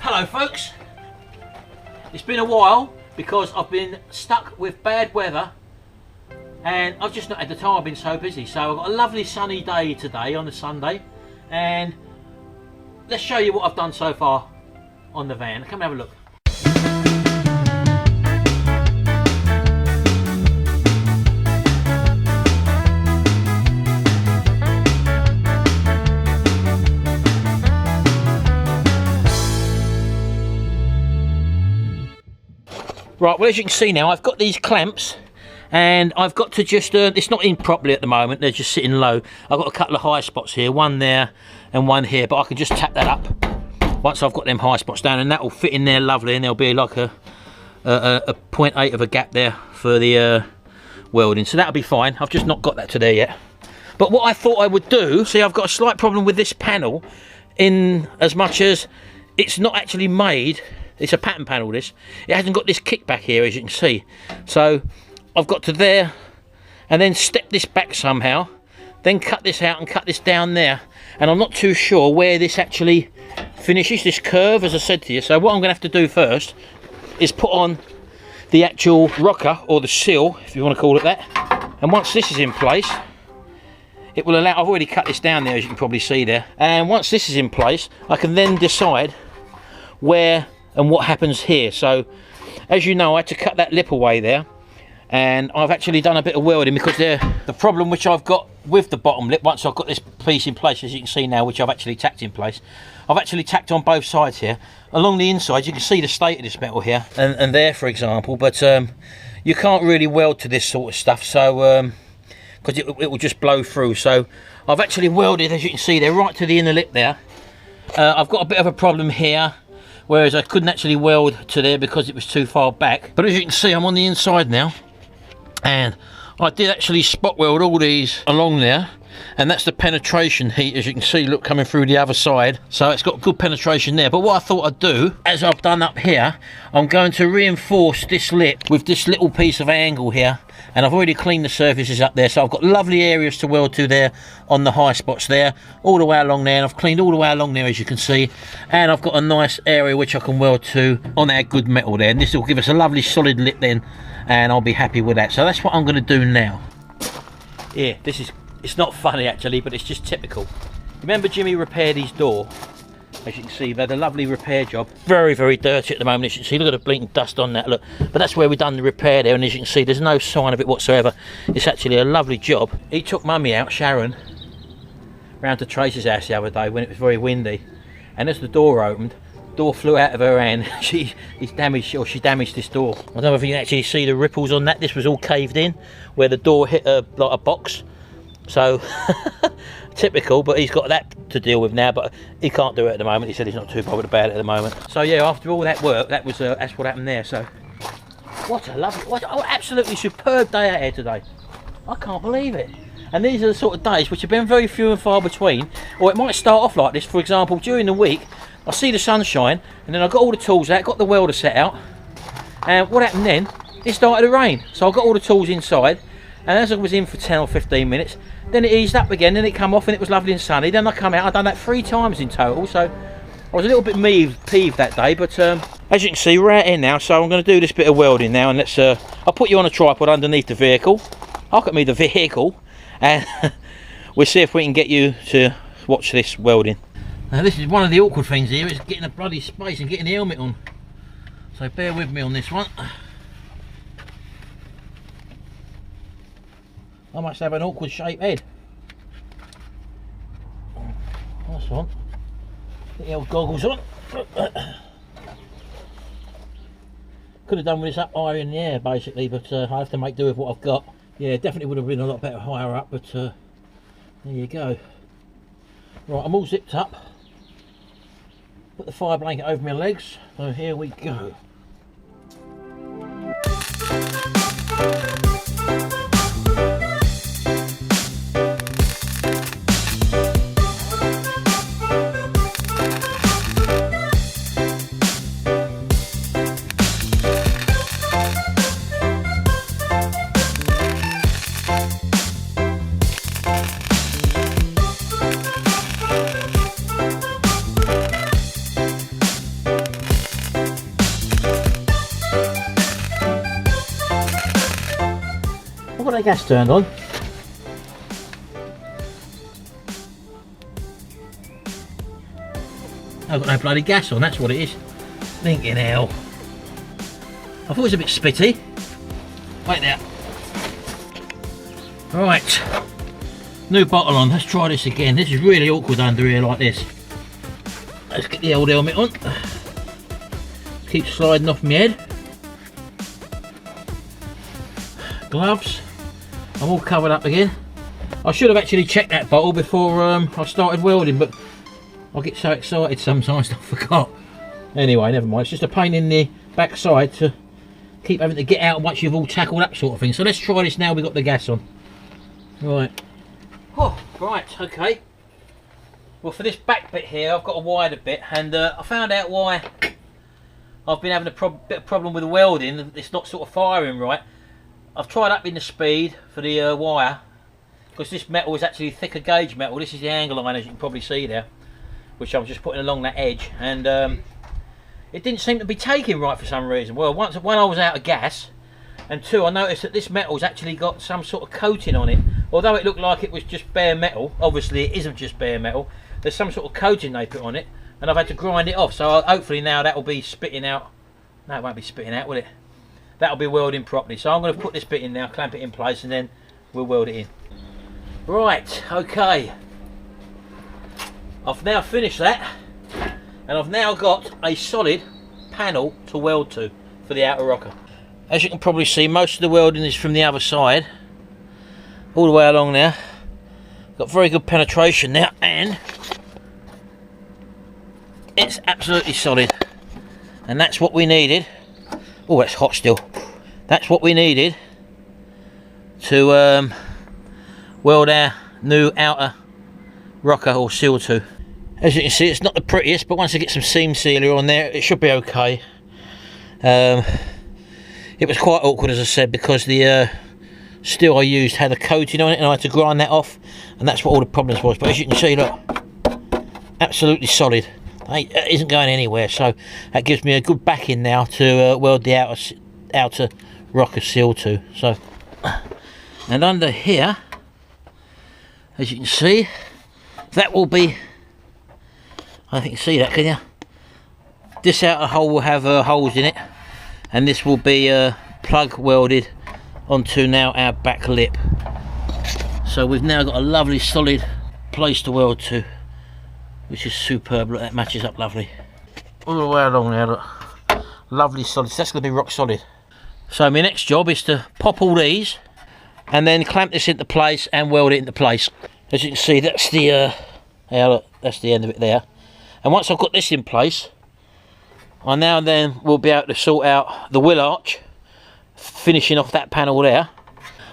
Hello folks, it's been a while because I've been stuck with bad weather and I've just not had the time. I've been so busy. So I've got a lovely sunny day today on a Sunday, and let's show you what I've done so far on the van. Come and have a look. Right, well, as you can see now, I've got these clamps and I've got to just, it's not in properly at the moment, they're just sitting low. I've got a couple of high spots here, one there and one here, but I can just tap that up once I've got them high spots down, and that will fit in there lovely, and there'll be like a 0.8 of a gap there for the welding, so that'll be fine. I've just not got that to there yet. But what I thought I would do, see, I've got a slight problem with this panel in as much as it's not actually made. It's a pattern panel, this. It hasn't got this kickback here, as you can see. So I've got to there and then step this back somehow, then cut this out and cut this down there. And I'm not too sure where this actually finishes, this curve, as I said to you. So what I'm going to have to do first is put on the actual rocker, or the sill, if you want to call it that. And once this is in place, it will allow, I've already cut this down there, as you can probably see there. And once this is in place, I can then decide where and what happens here. So as you know, I had to cut that lip away there, and I've actually done a bit of welding because the problem which I've got with the bottom lip, once I've got this piece in place, as you can see now, which I've actually tacked in place, I've actually tacked on both sides here. Along the inside you can see the state of this metal here and there, for example, but you can't really weld to this sort of stuff, so because it will just blow through. So I've actually welded, as you can see there, right to the inner lip there. I've got a bit of a problem here, whereas I couldn't actually weld to there because it was too far back. But as you can see, I'm on the inside now, and I did actually spot weld all these along there, and that's the penetration heat, as you can see, look, coming through the other side. So it's got good penetration there. But what I thought I'd do, as I've done up here, I'm going to reinforce this lip with this little piece of angle here, and I've already cleaned the surfaces up there, so I've got lovely areas to weld to there on the high spots there, all the way along there, and I've cleaned all the way along there, as you can see, and I've got a nice area which I can weld to on our good metal there, and this will give us a lovely solid lip then, and I'll be happy with that. So that's what I'm going to do now. Yeah, this is, it's not funny actually, but it's just typical. Remember Jimmy repaired his door? As you can see, they've had a lovely repair job. Very, very dirty at the moment, as you can see. Look at the blinking dust on that, look. But that's where we've done the repair there, and as you can see, there's no sign of it whatsoever. It's actually a lovely job. He took Mummy out, Sharon, round to Trace's house the other day when it was very windy, and as the door opened, the door flew out of her hand. She damaged this door. I don't know if you can actually see the ripples on that. This was all caved in, where the door hit like a box. So typical, but he's got that to deal with now, but he can't do it at the moment. He said he's not too bothered about it at the moment. So yeah, after all that work, that was that's what happened there. So what a lovely, what an absolutely superb day out here today. I can't believe it. And these are the sort of days which have been very few and far between, or it might start off like this. For example, during the week I see the sunshine, and then I got all the tools out, got the welder set out, and what happened then, it started to rain. So I got all the tools inside, and as I was in for 10 or 15 minutes, then it eased up again, then it come off and it was lovely and sunny. Then I come out, I've done that 3 times in total, so I was a little bit peeved that day, but as you can see, we're out here now, so I'm going to do this bit of welding now, and let's, I'll put you on a tripod underneath the vehicle. Look at me, the vehicle, and we'll see if we can get you to watch this welding. Now this is one of the awkward things here, is getting a bloody space and getting the helmet on. So bear with me on this one. I must have an awkward shaped head. That's one. Get the old goggles on. Could have done with this up higher in the air basically, but I have to make do with what I've got. Yeah, definitely would have been a lot better higher up, but there you go. Right, I'm all zipped up. Put the fire blanket over my legs, so here we go. the gas turned on. I've got no bloody gas on, that's what it is. Thinking hell. I thought it was a bit spitty. Wait there. Right. New bottle on, let's try this again. This is really awkward under here like this. Let's get the old helmet on. Keep sliding off my head. Gloves. I'm all covered up again. I should have actually checked that bottle before I started welding, but I get so excited sometimes I forgot. Anyway, never mind. It's just a pain in the backside to keep having to get out once you've all tackled that sort of thing. So let's try this now we've got the gas on. Right. Oh, right, okay. Well, for this back bit here, I've got a wider bit, and I found out why I've been having a bit of problem with the welding. It's not sort of firing right. I've tried upping the speed for the wire, because this metal is actually thicker gauge metal. This is the angle line, as you can probably see there, which I'm just putting along that edge, and it didn't seem to be taking right for some reason. Well, one I was out of gas, and two, I noticed that this metal's actually got some sort of coating on it. Although it looked like it was just bare metal, obviously it isn't just bare metal. There's some sort of coating they put on it, and I've had to grind it off. So hopefully now that will be spitting out. No, it won't be spitting out, will it? That'll be welding properly. So I'm going to put this bit in now, clamp it in place, and then we'll weld it in. Right, okay. I've now finished that, and I've now got a solid panel to weld to for the outer rocker. As you can probably see, most of the welding is from the other side, all the way along there. Got very good penetration now, and it's absolutely solid, and that's what we needed. Oh, that's hot still. That's what we needed to weld our new outer rocker or seal to. As you can see, it's not the prettiest, but once I get some seam sealer on there, it should be okay. It was quite awkward, as I said, because the steel I used had a coating on it, and I had to grind that off, and that's what all the problems was. But as you can see, look, absolutely solid. It isn't going anywhere, so that gives me a good backing now to weld the outer rocker seal to. So, and under here, as you can see, that will be, I think you can see that, can you? This outer hole will have holes in it, and this will be plug welded onto now our back lip. So we've now got a lovely solid place to weld to, which is superb. Look, that matches up lovely all the way along there. Look, lovely solid. So that's going to be rock solid. So my next job is to pop all these and then clamp this into place and weld it into place. As you can see, that's the yeah, look, that's the end of it there. And once I've got this in place, I now then will be able to sort out the wheel arch, finishing off that panel there.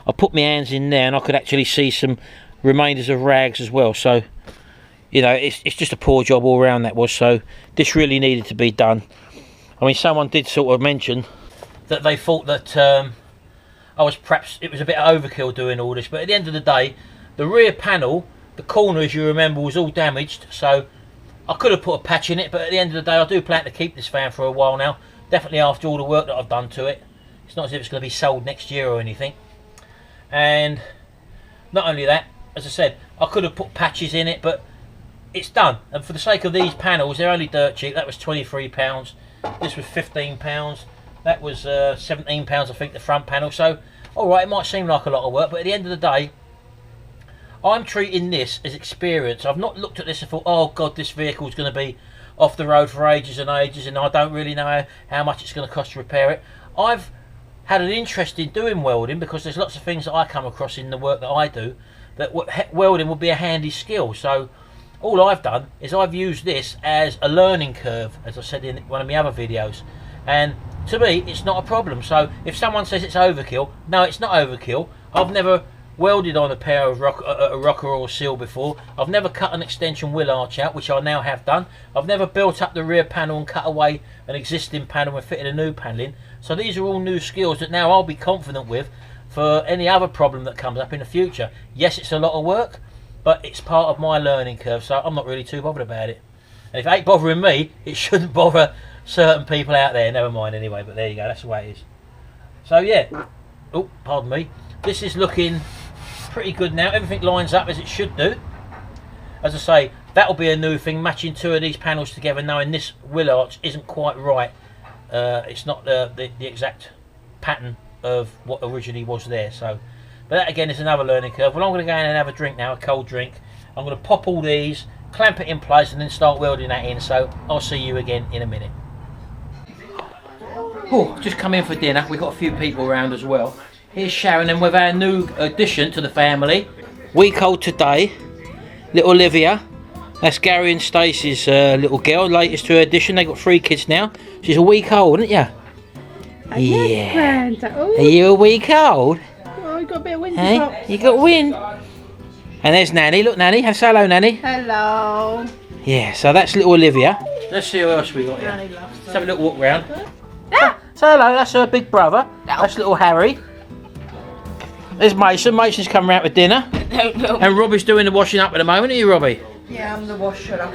I put my hands in there and I could actually see some remainders of rags as well. So, you know, it's just a poor job all around that was. So this really needed to be done. I mean, someone did sort of mention that they thought that it was a bit of overkill doing all this. But at the end of the day, the rear panel, the corner, as you remember, was all damaged. So I could have put a patch in it, but at the end of the day, I do plan to keep this van for a while now. Definitely after all the work that I've done to it. It's not as if it's going to be sold next year or anything. And not only that, as I said, I could have put patches in it, but it's done. And for the sake of these panels, they're only dirt cheap. That was £23. This was £15. That was £17, I think, the front panel. So, alright, it might seem like a lot of work, but at the end of the day, I'm treating this as experience. I've not looked at this and thought, oh God, this vehicle's going to be off the road for ages and ages, and I don't really know how much it's going to cost to repair it. I've had an interest in doing welding because there's lots of things that I come across in the work that I do that welding would be a handy skill. So all I've done is I've used this as a learning curve, as I said in one of my other videos, and to me it's not a problem. So if someone says it's overkill, no, it's not overkill. I've never welded on a pair of a rocker or seal before. I've never cut an extension wheel arch out, which I now have done. I've never built up the rear panel and cut away an existing panel and fitted a new panel in. So these are all new skills that now I'll be confident with for any other problem that comes up in the future. Yes, it's a lot of work, but it's part of my learning curve, so I'm not really too bothered about it. And if it ain't bothering me, it shouldn't bother certain people out there. Never mind anyway, but there you go, that's the way it is. So yeah, oh, pardon me. this is looking pretty good now. Everything lines up as it should do. As I say, that'll be a new thing, matching two of these panels together, knowing this wheel arch isn't quite right. It's not the exact pattern of what originally was there. So, but that again is another learning curve. Well, I'm going to go in and have a drink now, a cold drink. I'm going to pop all these, clamp it in place, and then start welding that in. So I'll see you again in a minute. Oh, just come in for dinner. We've got a few people around as well. Here's Sharon, and with our new addition to the family, week old today, little Olivia. That's Gary and Stacey's little girl, latest to her addition. They got 3 kids now. She's a week old, isn't you? Yeah. Are you a week old? Oh, you got a bit of wind. Hey, you got wind. And there's Nanny. Look, Nanny. Say hello, Nanny. Hello. Yeah. So that's little Olivia. Let's see who else we got here. Let's have a little walk round. Say hello. That's her big brother. That's little Harry. There's Mason. Mason's come round for dinner. No. And Robbie's doing the washing up at the moment. Are you, Robbie? Yeah, I'm the washer up.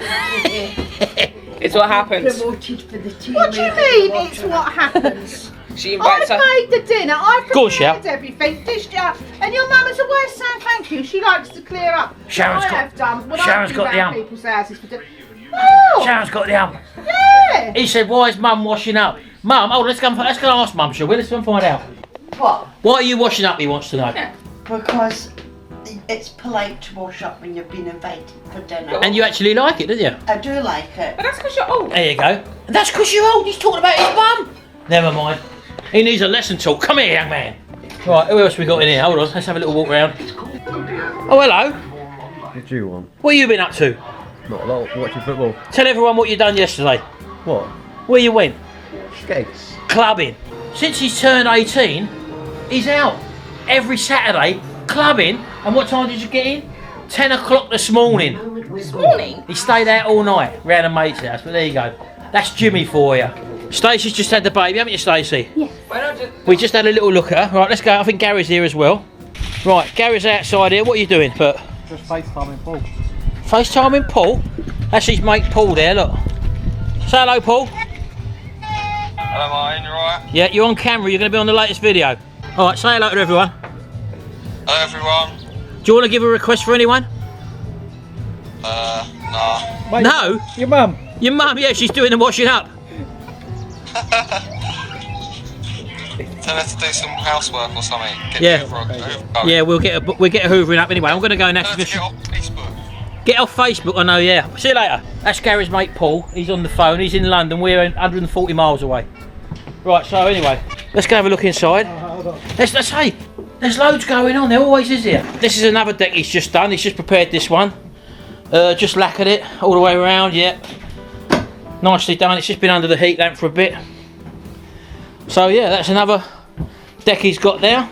It's what happens. Promoted for the team. What do you mean it's what happens? She invites I've made the dinner, I've prepared yeah. everything, dished out, and your mum is always saying thank you. She likes to clear up. Sharon's I've done when Sharon's I've got been the round hump. people's houses for dinner. Oh, Sharon's got the hump. yeah. He said, why is Mum washing up? Mum, oh, let's go and ask Mum, shall we? Let's go and find out. what? Why are you washing up, he wants to know. Because it's polite to wash up when you've been invited for dinner. And you actually like it, don't you? I do like it. But that's because you're old. There you go. And that's because you're old. He's talking about his mum. Never mind. He needs a lesson talk. Come here, young man. Right, who else we got in here? Hold on, let's have a little walk round. Oh, hello. What do you want? What have you been up to? Not a lot. Watching football. Tell everyone what you done yesterday. What? Where you went? Skates. Clubbing. Since he's turned 18, he's out every Saturday clubbing. And what time did you get in? 10 o'clock this morning. This morning? He stayed out all night round a mate's house, but there you go. That's Jimmy for you. Stacey's just had the baby, haven't you, Stacey? Yes. We just had a little look at her. Right, let's go. I think Gary's here as well. Right, Gary's outside here. What are you doing? But Just FaceTiming Paul. FaceTiming Paul? That's his mate Paul there, look. Say hello, Paul. Hello, Martin, you alright? Yeah, you're on camera. You're going to be on the latest video. All right, say hello to everyone. Hello, everyone. Do you want to give a request for anyone? Nah. Mate, No? Your mum. Your mum, yeah, she's doing the washing up. Tell her to do some housework or something. Get Yeah. Hoover. Yeah, we'll get a hoovering up anyway. I'm going to go and Tell her to actually get off Facebook. get off Facebook. I know, yeah. See you later. That's Gary's mate Paul. He's on the phone. He's in London. We're 140 miles away. Right. So anyway, let's go have a look inside. Let's hey, there's loads going on. There always is here. This is another deck he's just done. He's just prepared this one. Just lacquered it all the way around. Yep. Nicely done. It's just been under the heat lamp for a bit. So yeah, that's another deck he's got there.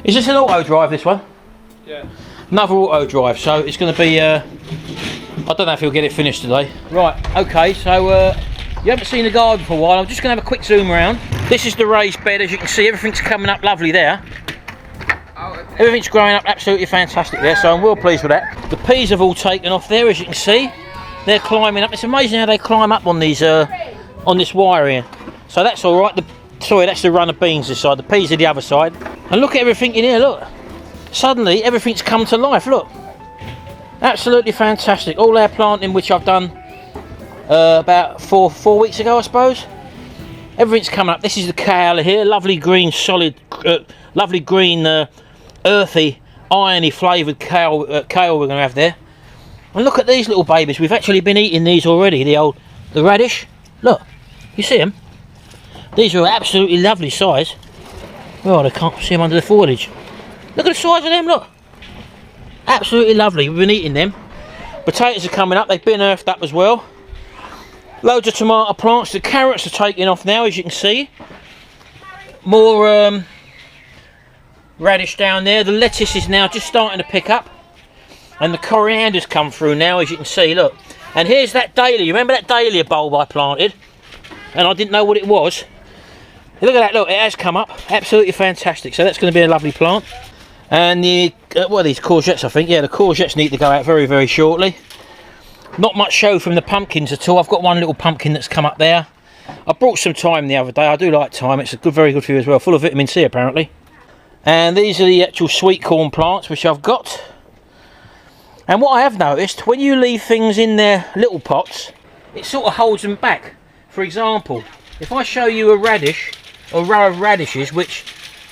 Is this an auto drive, this one? Yeah. Another auto drive, so it's going to be, I don't know if he'll get it finished today. Right, okay, so you haven't seen the garden for a while. I'm just going to have a quick zoom around. This is the raised bed. As you can see, everything's coming up lovely there. Everything's growing up absolutely fantastic there, so I'm well pleased with that. The peas have all taken off there, as you can see. They're climbing up. It's amazing how they climb up on these, on this wire here. So that's all right. Sorry, that's the run of beans this side. The peas are the other side. And look at everything in here. Look. Suddenly, everything's come to life. Look. Absolutely fantastic. All our planting, which I've done about four weeks ago, I suppose. Everything's coming up. This is the kale here. Lovely green, solid, lovely green, earthy, irony flavoured kale we're going to have there. And look at these little babies. We've actually been eating these already. The radish. Look. You see them? These are absolutely lovely size. Oh, I can't see them under the foliage. Look at the size of them, look. Absolutely lovely. We've been eating them. Potatoes are coming up. They've been earthed up as well. Loads of tomato plants. The carrots are taking off now, as you can see. More radish down there. The lettuce is now just starting to pick up. And the coriander's come through now, as you can see, look. And here's that dahlia. Remember that dahlia bulb I planted? And I didn't know what it was. Look at that, look, it has come up. Absolutely fantastic. So that's going to be a lovely plant. And the, what are these, courgettes, I think? Yeah, the courgettes need to go out very, very shortly. Not much show from the pumpkins at all. I've got one little pumpkin that's come up there. I brought some thyme the other day. I do like thyme. It's a good, very good for you as well. Full of vitamin C, apparently. And these are the actual sweet corn plants which I've got. And what I have noticed, when you leave things in their little pots, it sort of holds them back. For example, if I show you a radish, a row of radishes which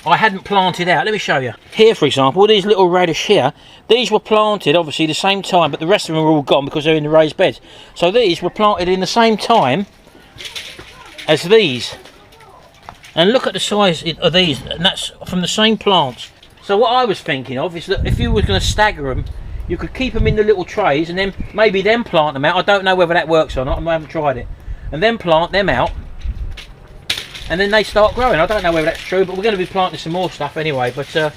I hadn't planted out, let me show you. Here, for example, these little radish here, these were planted obviously the same time, but the rest of them are all gone because they're in the raised beds. So these were planted in the same time as these. And look at the size of these, and that's from the same plants. So what I was thinking of is that if you were going to stagger them, you could keep them in the little trays and then maybe then plant them out. I don't know whether that works or not, I haven't tried it. And then plant them out, and then they start growing. I don't know whether that's true, but we're going to be planting some more stuff anyway. But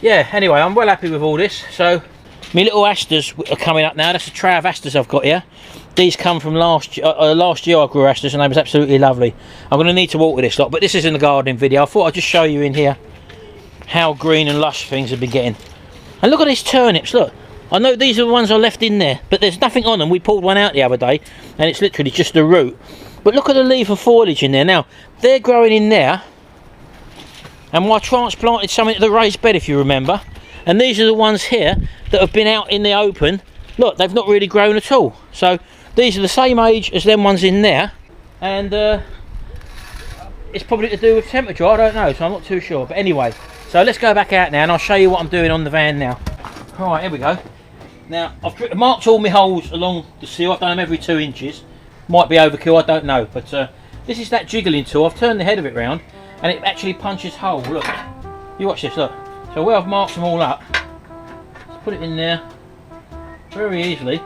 yeah, anyway, I'm well happy with all this. So my little asters are coming up now. That's a tray of asters I've got here. These come from last year I grew asters and they was absolutely lovely. I'm going to need to water this lot, but this isn't a gardening video. I thought I'd just show you in here how green and lush things have been getting. And look at these turnips, look. I know these are the ones I left in there, but there's nothing on them. We pulled one out the other day and it's literally just the root. But look at the leaf and foliage in there. Now, they're growing in there. And I transplanted some into the raised bed, if you remember. And these are the ones here that have been out in the open. Look, they've not really grown at all. So these are the same age as them ones in there. And it's probably to do with temperature, I don't know, so I'm not too sure. But anyway, so let's go back out now and I'll show you what I'm doing on the van now. Right, here we go. Now, I've marked all my holes along the sill. I've done them every 2 inches. Might be overkill, I don't know. But this is that jiggling tool. I've turned the head of it round and it actually punches holes. Look, you watch this, look. So where I've marked them all up, let's put it in there very easily.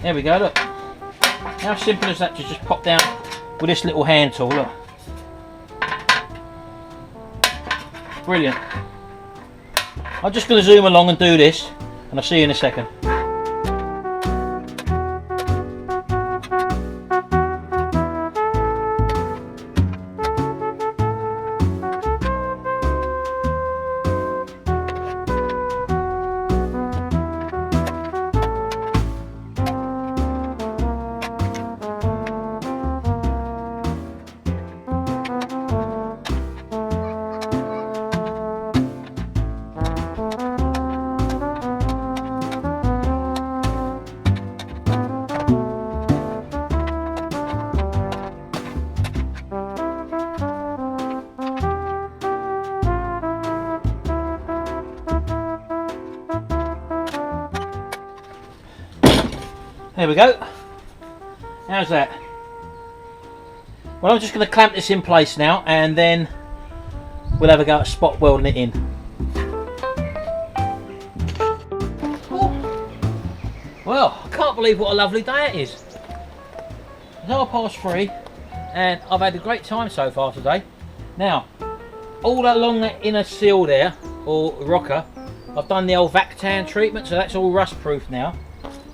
There we go, look. How simple is that to just pop down with this little hand tool, look. Brilliant. I'm just going to zoom along and do this, and I'll see you in a second. There we go. How's that? Well, I'm just going to clamp this in place now and then we'll have a go at spot welding it in. Well, I can't believe what a lovely day it is. It's 3:30 and I've had a great time so far today. Now, all along that inner sill there, or rocker, I've done the old Vactan treatment, so that's all rust proof now.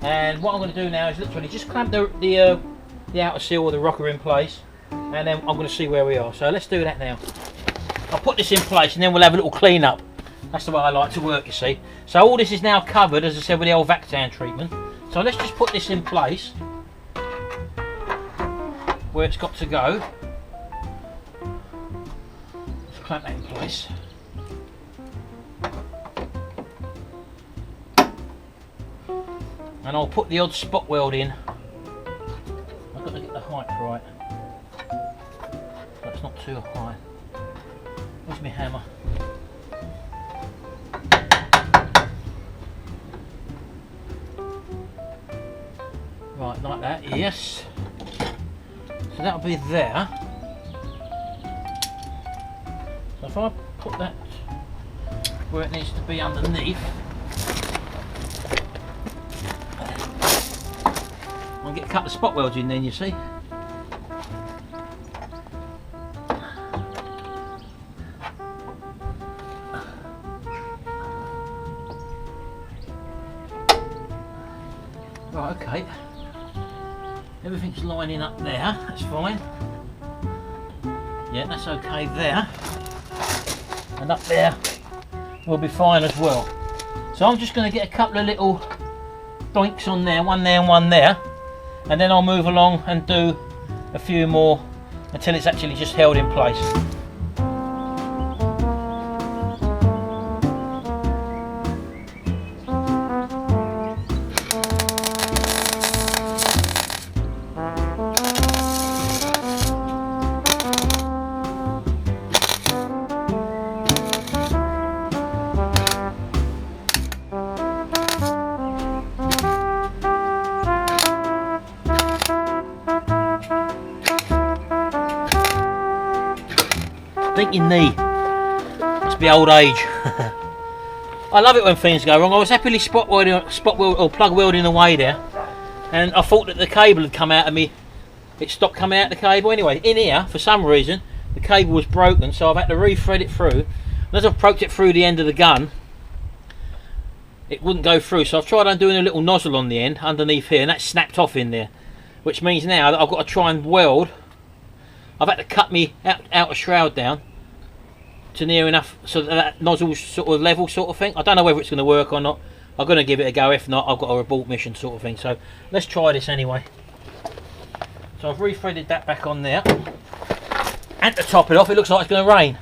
And what I'm going to do now is literally just clamp the outer seal or the rocker in place, and then I'm going to see where we are. So let's do that now. I'll put this in place and then we'll have a little clean up. That's the way I like to work, you see. So all this is now covered, as I said, with the old Vactan treatment. So let's just put this in place where it's got to go. Let's clamp that in place. And I'll put the odd spot weld in. I've got to get the height right. That's not too high. Where's my hammer? Right, like that, yes. So that'll be there. So if I put that where it needs to be underneath, I'll get a couple of spot welds in then, you see. Right, okay. Everything's lining up there, that's fine. Yeah, that's okay there. And up there will be fine as well. So I'm just going to get a couple of little doinks on there and one there. And then I'll move along and do a few more until it's actually just held in place. Thinking knee. Must be old age. I love it when things go wrong. I was happily spot welding or plug welding away there, and I thought that the cable had come out of me. It stopped coming out the cable. Anyway, in here, for some reason, the cable was broken, so I've had to re-thread it through. And as I've poked it through the end of the gun, it wouldn't go through. So I've tried undoing a little nozzle on the end underneath here, and that snapped off in there. Which means now that I've got to try and weld. I've had to cut me outer shroud down to near enough so that nozzle's sort of level sort of thing. I don't know whether it's going to work or not. I'm going to give it a go. If not, I've got a abort mission sort of thing. So let's try this anyway. So I've re-threaded that back on there. And to top it off, it looks like it's going to rain.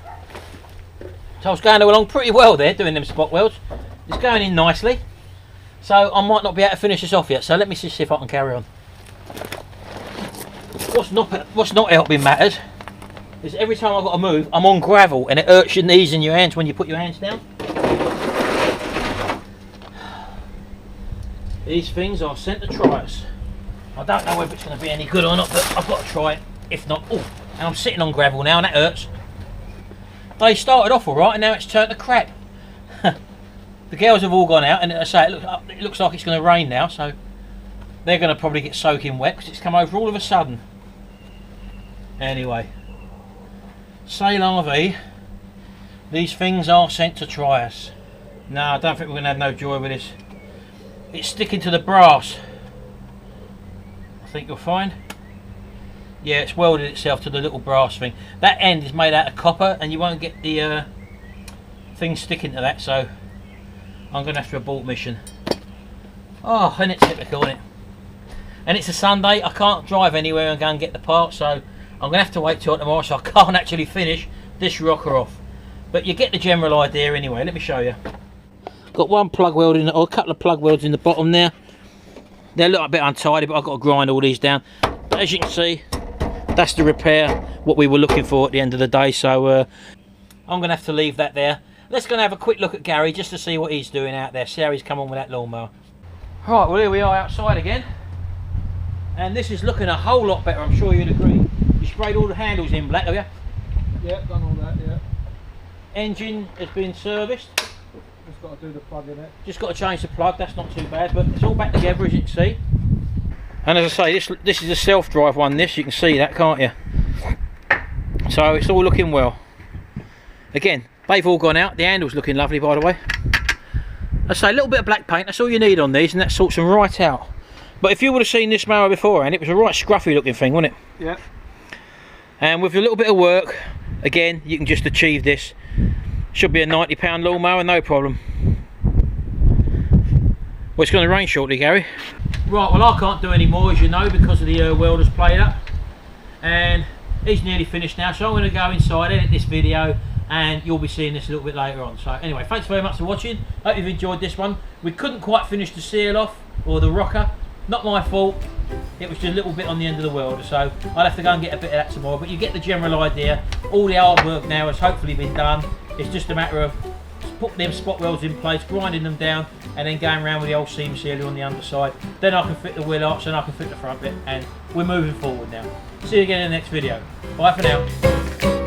So I was going along pretty well there doing them spot welds. It's going in nicely. So I might not be able to finish this off yet. So let me see if I can carry on. What's not helping matters is every time I've got to move, I'm on gravel and it hurts your knees and your hands when you put your hands down. These things are sent to try us. I don't know whether it's going to be any good or not, but I've got to try it. If not, oh, and I'm sitting on gravel now and that hurts. They started off alright and now it's turned to crap. The girls have all gone out and as I say, it looks like it's going to rain now, so they're going to probably get soaking wet because it's come over all of a sudden. Anyway, c'est la vie. These things are sent to try us. No, I don't think we're going to have no joy with this. It's sticking to the brass. I think you'll find. Yeah, it's welded itself to the little brass thing. That end is made out of copper and you won't get the thing sticking to that, so I'm going to have to abort mission. Oh, and it's typical, isn't it? And it's a Sunday, I can't drive anywhere and go and get the parts, so I'm going to have to wait till tomorrow, so I can't actually finish this rocker off. But you get the general idea anyway. Let me show you. Got one plug weld in, or a couple of plug welds in the bottom there. They look a bit untidy, but I've got to grind all these down. But as you can see, that's the repair, what we were looking for at the end of the day, so I'm going to have to leave that there. Let's go and have a quick look at Gary, just to see what he's doing out there, see how he's come on with that lawnmower. Right, well here we are outside again. And this is looking a whole lot better, I'm sure you'd agree. You sprayed all the handles in black, have you? Yeah, done all that, yeah. Engine has been serviced. Just got to do the plug in it. Just got to change the plug, that's not too bad, but it's all back together as you can see. And as I say, this is a self-drive one, this, you can see that, can't you? So it's all looking well. Again, they've all gone out, the handle's looking lovely by the way. I say a little bit of black paint, that's all you need on these, and that sorts them right out. But if you would have seen this mower beforehand, it was a right scruffy looking thing, wasn't it? Yeah. And with a little bit of work, again, you can just achieve this. Should be a £90 lawnmower, no problem. Well, it's going to rain shortly, Gary. Right, well I can't do any more, as you know, because of the welder's played up. And he's nearly finished now, so I'm going to go inside, edit this video, and you'll be seeing this a little bit later on. So anyway, thanks very much for watching. Hope you've enjoyed this one. We couldn't quite finish the seal off, or the rocker. Not my fault, it was just a little bit on the end of the welder, so I'll have to go and get a bit of that tomorrow, but you get the general idea. All the hard work now has hopefully been done. It's just a matter of putting them spot welds in place, grinding them down, and then going around with the old seam sealer on the underside. Then I can fit the wheel arch and I can fit the front bit, and we're moving forward now. See you again in the next video. Bye for now.